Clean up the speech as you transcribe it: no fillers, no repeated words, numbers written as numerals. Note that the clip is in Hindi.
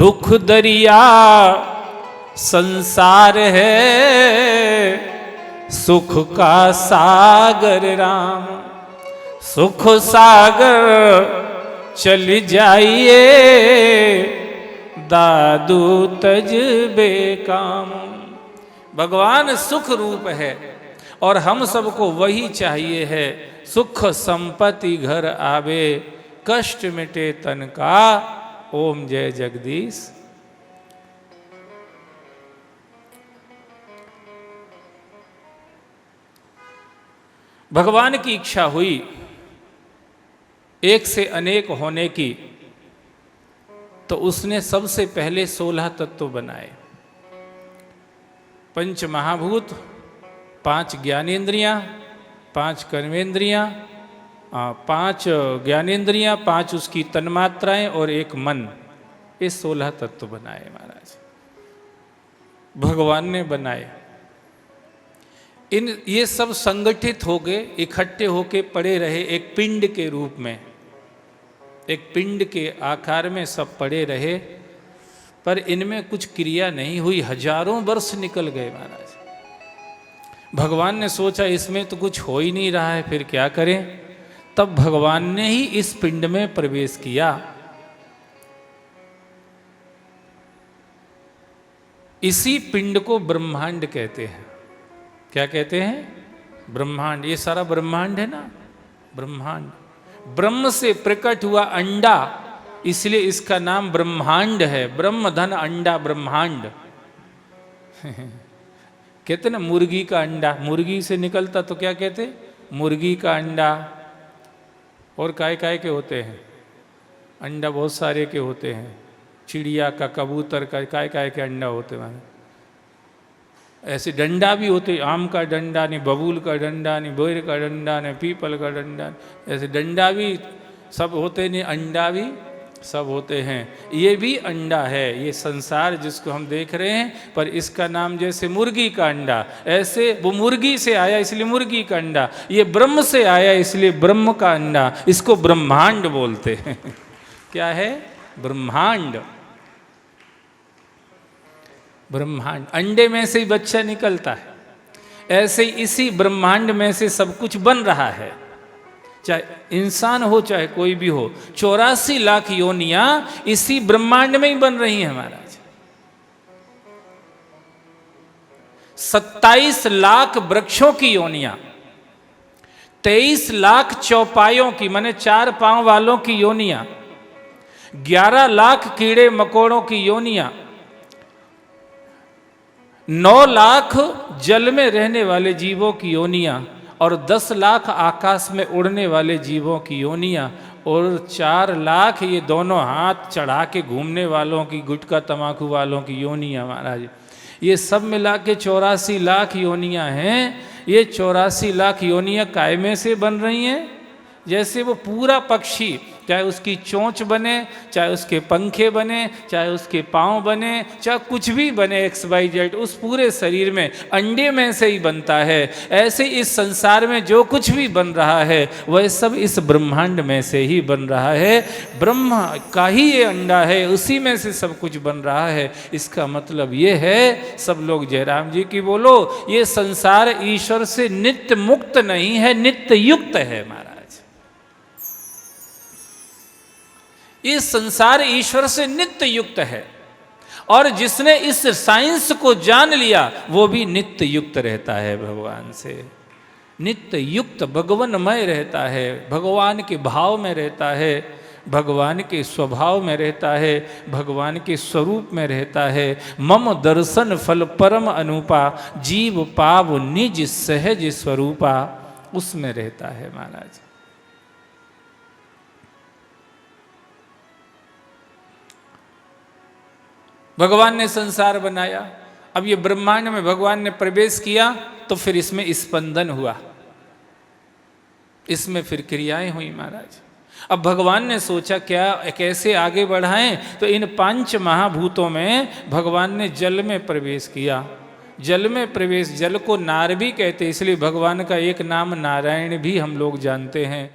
दुख दरिया संसार है, सुख का सागर राम। सुख सागर चल जाइए, दादू तज बेकाम। भगवान सुख रूप है और हम सबको वही चाहिए है। सुख संपत्ति घर आवे, कष्ट मिटे तन का, ओम जय जगदीश। भगवान की इच्छा हुई एक से अनेक होने की, तो उसने सबसे पहले 16 तत्व बनाए। पंच महाभूत, 5 ज्ञानेंद्रियां, 5 कर्मेंद्रियां, 5 ज्ञानेंद्रियां, 5 उसकी तन्मात्राएं और 1 मन, ये 16 तत्व बनाए महाराज भगवान ने बनाए। ये सब संगठित हो गए, इकट्ठे होके पड़े रहे एक पिंड के रूप में, एक पिंड के आकार में सब पड़े रहे, पर इनमें कुछ क्रिया नहीं हुई। हजारों वर्ष निकल गए महाराज। भगवान ने सोचा इसमें तो कुछ हो ही नहीं रहा है, फिर क्या करें। तब भगवान ने ही इस पिंड में प्रवेश किया। इसी पिंड को ब्रह्मांड कहते हैं। क्या कहते हैं? ब्रह्मांड। ये सारा ब्रह्मांड है ना, ब्रह्मांड। ब्रह्म से प्रकट हुआ अंडा, इसलिए इसका नाम ब्रह्मांड है। ब्रह्म धन अंडा ब्रह्मांड। कहते ना मुर्गी का अंडा, मुर्गी से निकलता तो क्या कहते? मुर्गी का अंडा। और काय काय के होते हैं अंडा, बहुत सारे के होते हैं। चिड़िया का, कबूतर का, काय काय के अंडा होते हैं। ऐसे डंडा भी होते, आम का डंडा नहीं, बबूल का डंडा नहीं, बोर का डंडा नहीं, पीपल का डंडा नहीं, ऐसे डंडा भी सब होते नहीं, अंडा भी सब होते हैं। ये भी अंडा है, ये संसार जिसको हम देख रहे हैं, पर इसका नाम जैसे मुर्गी का अंडा, ऐसे वो मुर्गी से आया इसलिए मुर्गी का अंडा, ये ब्रह्म से आया इसलिए ब्रह्म का अंडा। इसको ब्रह्मांड बोलते हैं। क्या है? ब्रह्मांड। ब्रह्मांड, अंडे में से ही बच्चा निकलता है, ऐसे इसी ब्रह्मांड में से सब कुछ बन रहा है। चाहे इंसान हो चाहे कोई भी हो, 84 लाख योनियां इसी ब्रह्मांड में ही बन रही हैं महाराज। 27 लाख वृक्षों की योनियां, 23 लाख चौपायों की, माने 4 पांव वालों की योनियां, 11 लाख कीड़े मकोड़ों की योनियां, 9 लाख जल में रहने वाले जीवों की योनियां, और 10 लाख आकाश में उड़ने वाले जीवों की योनियां, और 4 लाख ये दोनों हाथ चढ़ा के घूमने वालों की, गुटखा तमाकू वालों की योनियां महाराज। ये सब मिला के 84 लाख योनियां हैं। ये 84 लाख योनियां काय में से बन रही हैं? जैसे वो पूरा पक्षी, चाहे उसकी चोंच बने, चाहे उसके पंखे बने, चाहे उसके पाँव बने, चाहे कुछ भी बने, XYZ, उस पूरे शरीर में अंडे में से ही बनता है। ऐसे इस संसार में जो कुछ भी बन रहा है वह सब इस ब्रह्मांड में से ही बन रहा है। ब्रह्म का ही ये अंडा है, उसी में से सब कुछ बन रहा है। इसका मतलब ये है, सब लोग जयराम जी की बोलो, ये संसार ईश्वर से नित्य मुक्त नहीं है, नित्य युक्त है महाराज। ये संसार ईश्वर से नित्य युक्त है, और जिसने इस साइंस को जान लिया वो भी नित्य युक्त रहता है भगवान से। नित्य युक्त भगवनमय रहता है, भगवान के भाव में रहता है, भगवान के स्वभाव में रहता है, भगवान के स्वरूप में रहता है। मम दर्शन फल परम अनुपा, जीव पाव निज सहज स्वरूपा, उसमें रहता है महाराज। भगवान ने संसार बनाया, अब ये ब्रह्मांड में भगवान ने प्रवेश किया, तो फिर इसमें स्पंदन हुआ, इसमें फिर क्रियाएं हुई महाराज। अब भगवान ने सोचा क्या कैसे आगे बढ़ाएं, तो इन 5 महाभूतों में भगवान ने जल में प्रवेश किया। जल में प्रवेश, जल को नार भी कहते, इसलिए भगवान का एक नाम नारायण भी हम लोग जानते हैं।